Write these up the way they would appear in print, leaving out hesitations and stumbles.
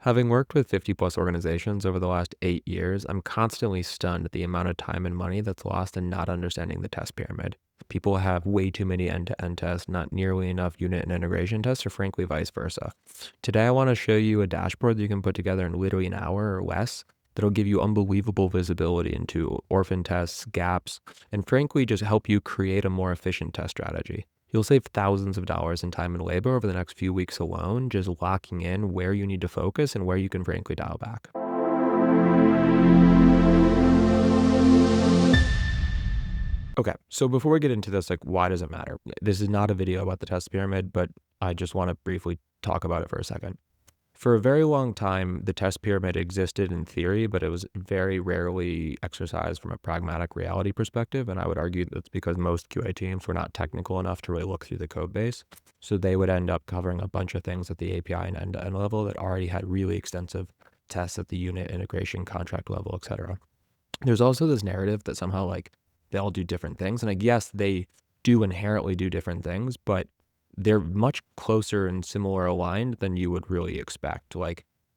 Having worked with 50 plus organizations over the last 8 years, I'm constantly stunned at the amount of time and money that's lost in not understanding the test pyramid. People have way too many end-to-end tests, not nearly enough unit and integration tests, or frankly, vice versa. Today, I want to show you a dashboard that you can put together in literally an hour or less that'll give you unbelievable visibility into orphan tests, gaps, and frankly, just help you create a more efficient test strategy. You'll save thousands of dollars in time and labor over the next few weeks alone, just locking in where you need to focus and where you can frankly dial back. Okay, so before we get into this, why does it matter? This is not a video about the test pyramid, but I just want to briefly talk about it for a second. For a very long time, the test pyramid existed in theory, but it was very rarely exercised from a pragmatic reality perspective. And I would argue that's because most QA teams were not technical enough to really look through the code base. So they would end up covering a bunch of things at the API and end-to-end level that already had really extensive tests at the unit integration contract level, et cetera. There's also this narrative that somehow they all do different things. And yes, they do inherently do different things, but they're much closer and similar aligned than you would really expect.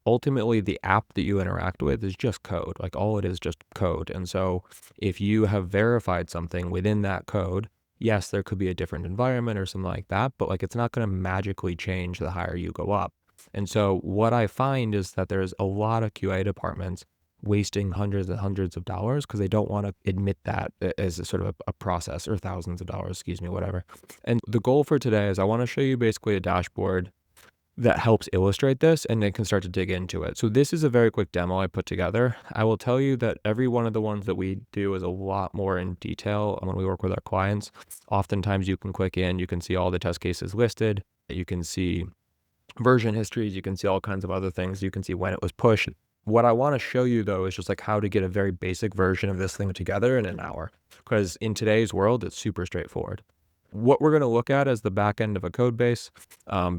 Ultimately, the app that you interact with is just code. All it is just code. And so if you have verified something within that code, yes, there could be a different environment or something like that, but it's not going to magically change the higher you go up. And so what I find is that there's a lot of QA departments wasting hundreds and hundreds of dollars because they don't want to admit that as a sort of a process, or thousands of dollars, excuse me, whatever. And the goal for today is I want to show you basically a dashboard that helps illustrate this, and then can start to dig into it. So this is a very quick demo I put together. I will tell you that every one of the ones that we do is a lot more in detail when we work with our clients. Oftentimes you can click in, you can see all the test cases listed, you can see version histories, you can see all kinds of other things, you can see when it was pushed. What I want to show you though is just how to get a very basic version of this thing together in an hour, because in today's world, it's super straightforward. What we're going to look at is the back end of a code base.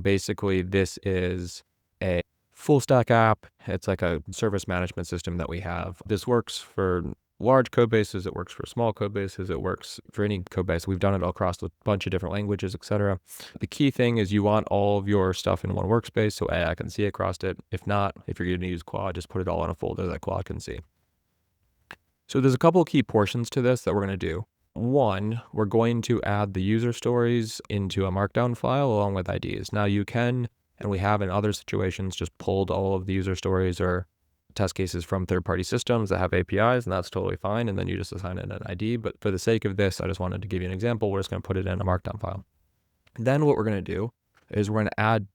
Basically, this is a full stack app. It's like a service management system that we have. This works for large code bases. It works for small code bases. It works for any code base. We've done it across a bunch of different languages, etc. The key thing is you want all of your stuff in one workspace so AI can see across it. If not, if you're going to use Claude, just put it all in a folder that Claude can see. So there's a couple of key portions to this that we're going to do. One, we're going to add the user stories into a markdown file along with IDs. Now you can, and we have in other situations, just pulled all of the user stories or test cases from third-party systems that have APIs, and that's totally fine. And then you just assign it an ID. But for the sake of this, I just wanted to give you an example. We're just going to put it in a markdown file. Then what we're going to do is we're going to add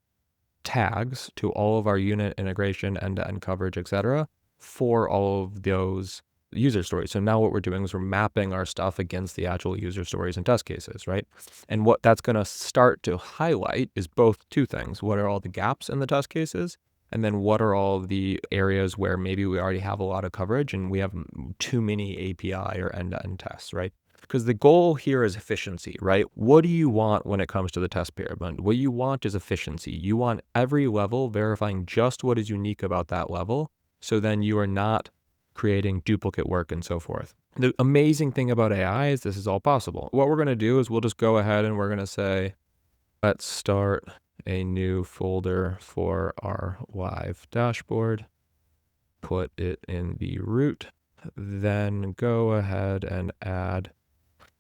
tags to all of our unit integration, end-to-end coverage, etc., for all of those user stories. So now what we're doing is we're mapping our stuff against the actual user stories and test cases, right? And what that's going to start to highlight is both two things. What are all the gaps in the test cases? And then what are all the areas where maybe we already have a lot of coverage and we have too many API or end-to-end tests, right? Because the goal here is efficiency, right? What do you want when it comes to the test pyramid? What you want is efficiency. You want every level verifying just what is unique about that level. So then you are not creating duplicate work and so forth. The amazing thing about AI is this is all possible. What we're going to do is we'll just go ahead and we're going to say, let's start a new folder for our live dashboard, put it in the root, then go ahead and add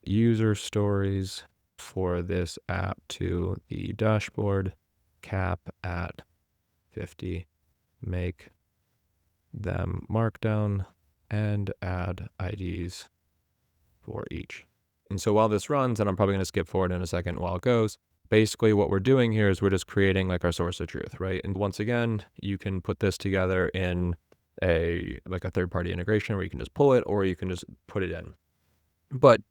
user stories for this app to the dashboard, cap at 50, make them markdown, and add IDs for each. And so while this runs, and I'm probably going to skip forward in a second while it goes, basically what we're doing here is we're just creating our source of truth, right? And once again, you can put this together in a third-party integration where you can just pull it, or you can just put it in. But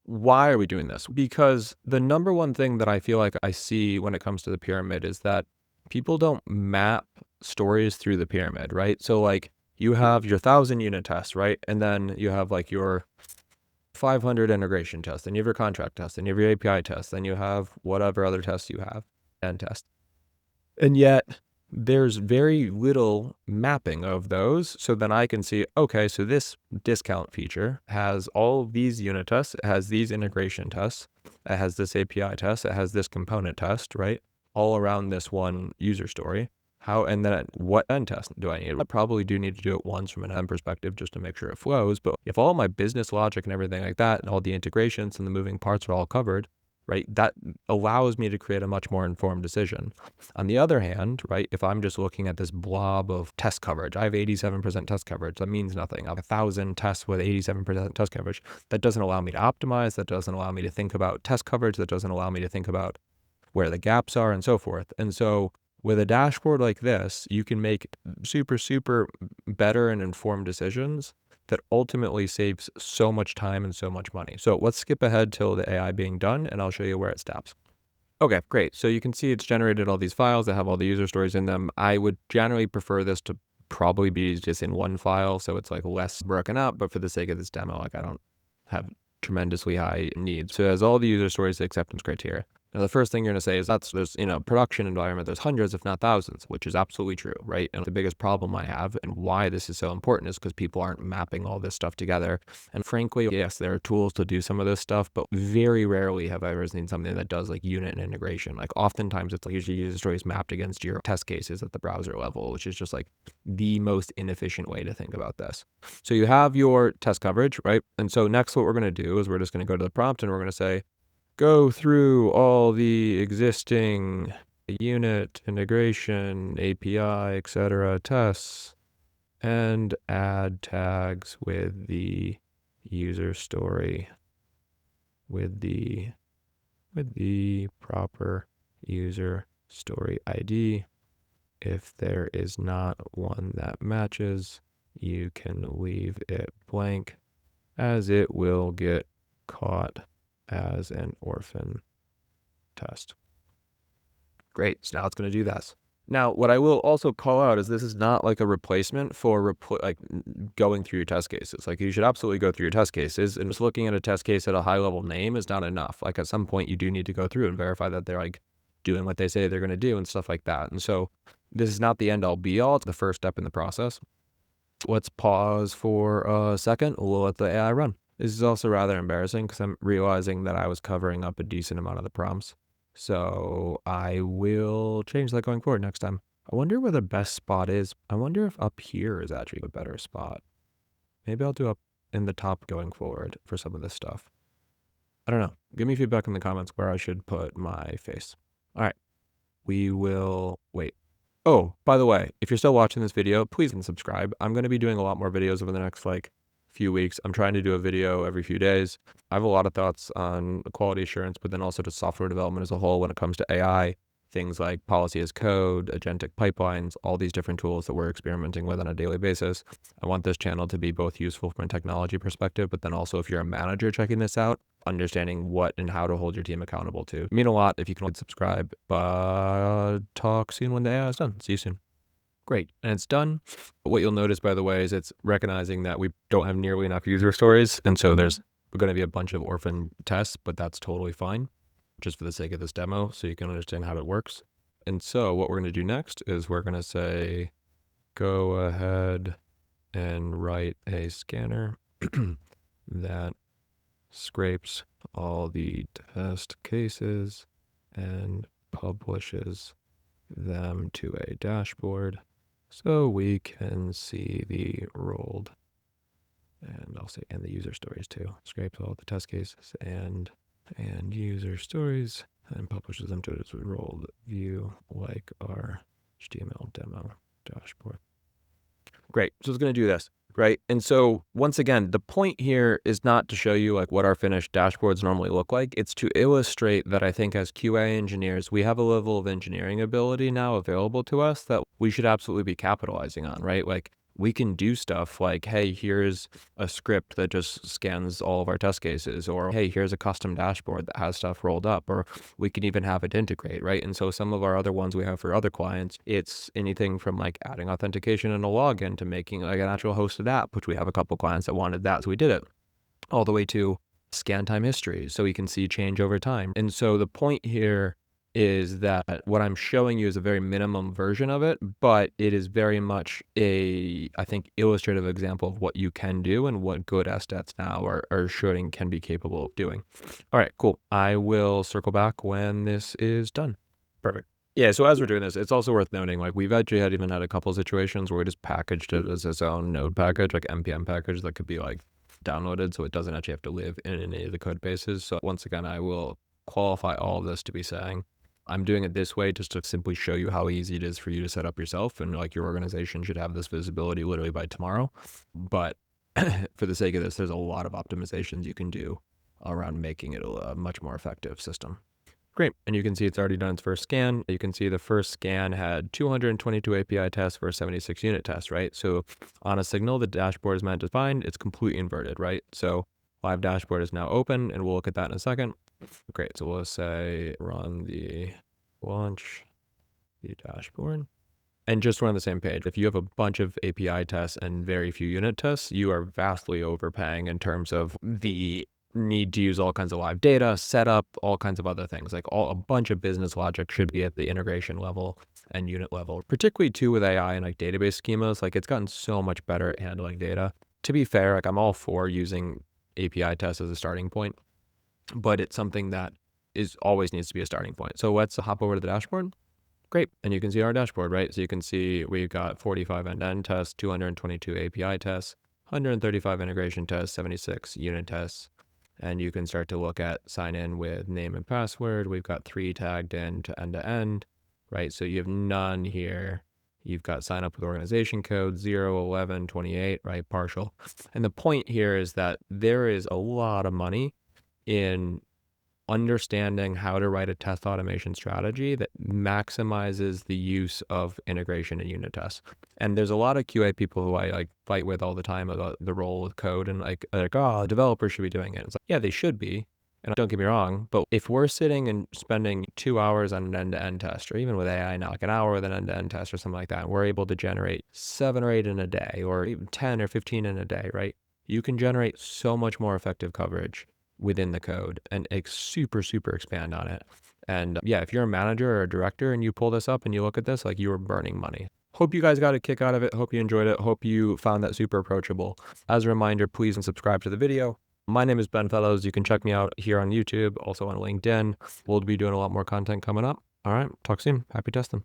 why are we doing this? Because the number one thing that I feel like I see when it comes to the pyramid is that people don't map stories through the pyramid, right? So you have your 1,000 unit tests, right? And then you have your 500 integration tests, then you have your contract test, then you have your API test, then you have whatever other tests you have, and test. And yet there's very little mapping of those. So then I can see, okay, so this discount feature has all these unit tests, it has these integration tests, it has this API test, it has this component test, right? All around this one user story. And then what end test do I need? I probably do need to do it once from an end perspective just to make sure it flows. But if all my business logic and everything like that and all the integrations and the moving parts are all covered, right, that allows me to create a much more informed decision. On the other hand, right, if I'm just looking at this blob of test coverage, I have 87% test coverage. That means nothing. I have 1,000 tests with 87% test coverage. That doesn't allow me to optimize. That doesn't allow me to think about test coverage. That doesn't allow me to think about where the gaps are and so forth. And so with a dashboard like this, you can make super better and informed decisions that ultimately saves so much time and so much money. So let's skip ahead till the AI being done and I'll show you where it stops. Okay, great. So you can see it's generated all these files that have all the user stories in them. I would generally prefer this to probably be just in one file, so it's like less broken up, but for the sake of this demo, like I don't have tremendously high needs. So it has all the user stories, the acceptance criteria. Now, the first thing you're going to say is there's, production environment, there's hundreds, if not thousands, which is absolutely true, right? And the biggest problem I have and why this is so important is because people aren't mapping all this stuff together. And frankly, yes, there are tools to do some of this stuff, but very rarely have I ever seen something that does like unit and integration. Like oftentimes it's like usually user stories mapped against your test cases at the browser level, which is just like the most inefficient way to think about this. So you have your test coverage, right? And so next what we're going to do is we're just going to go to the prompt and we're going to say, go through all the existing unit, integration, API, etc. tests and add tags with the user story with the proper user story ID. If there is not one that matches, you can leave it blank as it will get caught as an orphan test. Great, so now it's going to do this. Now, what I will also call out is this is not like a replacement for going through your test cases. Like you should absolutely go through your test cases, and just looking at a test case at a high level name is not enough. Like at some point you do need to go through and verify that they're like doing what they say they're going to do and stuff like that. And so this is not the end all be all. It's the first step in the process. Let's pause for a second. We'll let the AI run. This is also rather embarrassing because I'm realizing that I was covering up a decent amount of the prompts. So I will change that going forward next time. I wonder where the best spot is. I wonder if up here is actually a better spot. Maybe I'll do up in the top going forward for some of this stuff. I don't know. Give me feedback in the comments where I should put my face. All right. We will wait. Oh, by the way, if you're still watching this video, please subscribe. I'm going to be doing a lot more videos over the next few weeks. I'm trying to do a video every few days. I have a lot of thoughts on quality assurance, but then also to software development as a whole when it comes to AI, things like policy as code, agentic pipelines, all these different tools that we're experimenting with on a daily basis. I want this channel to be both useful from a technology perspective, but then also if you're a manager checking this out, understanding what and how to hold your team accountable to. It'd mean a lot if you can subscribe, but talk soon when the AI is done. See you soon. Great, and it's done. What you'll notice, by the way, is it's recognizing that we don't have nearly enough user stories, and so there's going to be a bunch of orphan tests, but that's totally fine, just for the sake of this demo, so you can understand how it works. And so what we're going to do next is we're going to say, go ahead and write a scanner that scrapes all the test cases and publishes them to a dashboard so we can see the rolled, and I'll say, and the user stories too. Scrapes all the test cases and user stories and publishes them to a rolled view like our HTML demo dashboard. Great, so it's going to do this, right? And so once again, the point here is not to show you what our finished dashboards normally look like. It's to illustrate that I think as QA engineers, we have a level of engineering ability now available to us that we should absolutely be capitalizing on, right? We can do stuff like, hey, here's a script that just scans all of our test cases, or hey, here's a custom dashboard that has stuff rolled up, or we can even have it integrate, right? And so some of our other ones we have for other clients, it's anything from adding authentication and a login to making an actual hosted app, which we have a couple clients that wanted that, so we did it, all the way to scan time history, so we can see change over time. And so the point here is that what I'm showing you is a very minimum version of it, but it is very much I think, illustrative example of what you can do and what good SDETs now are should and can be capable of doing. All right, cool. I will circle back when this is done. Perfect. Yeah, so as we're doing this, it's also worth noting, like, we've actually even had a couple situations where we just packaged it as its own node package, like npm package that could be, like, downloaded, so it doesn't actually have to live in any of the code bases. So once again, I will qualify all of this to be saying, I'm doing it this way just to simply show you how easy it is for you to set up yourself, and, like, your organization should have this visibility literally by tomorrow. But for the sake of this, there's a lot of optimizations you can do around making it a much more effective system. Great, and you can see it's already done its first scan. You can see the first scan had 222 API tests for a 76 unit test, right? So on a signal the dashboard is meant to find, it's completely inverted, right? So live dashboard is now open, and we'll look at that in a second. Great, so we'll say run the launch the dashboard. And just we're on the same page. If you have a bunch of API tests and very few unit tests, you are vastly overpaying in terms of the need to use all kinds of live data, setup, all kinds of other things. Like a bunch of business logic should be at the integration level and unit level, particularly too with AI and like database schemas. Like it's gotten so much better at handling data. To be fair, like I'm all for using API tests as a starting point, but it's something that is always needs to be a starting point. So let's hop over to the dashboard. Great, and you can see our dashboard, right? So you can see we've got 45 end-to-end tests, 222 API tests, 135 integration tests, 76 unit tests, and you can start to look at sign in with name and password. We've got 3 tagged in to end, right? So you have none here. You've got sign up with organization code 0, 11, 28, right? Partial. And the point here is that there is a lot of money in understanding how to write a test automation strategy that maximizes the use of integration and unit tests. And there's a lot of QA people who I like fight with all the time about the role of code and like, oh, developers should be doing it. It's like, yeah, they should be. And don't get me wrong, but if we're sitting and spending 2 hours on an end-to-end test, or even with AI now, like an hour with an end-to-end test or something like that, and we're able to generate 7 or 8 in a day, or even 10 or 15 in a day, right? You can generate so much more effective coverage within the code and super expand on it. And yeah, if you're a manager or a director and you pull this up and you look at this, like you are burning money. Hope you guys got a kick out of it. Hope you enjoyed it. Hope you found that super approachable. As a reminder, please subscribe to the video. My name is Ben Fellows. You can check me out here on YouTube, also on LinkedIn. We'll be doing a lot more content coming up. All right, talk soon. Happy testing.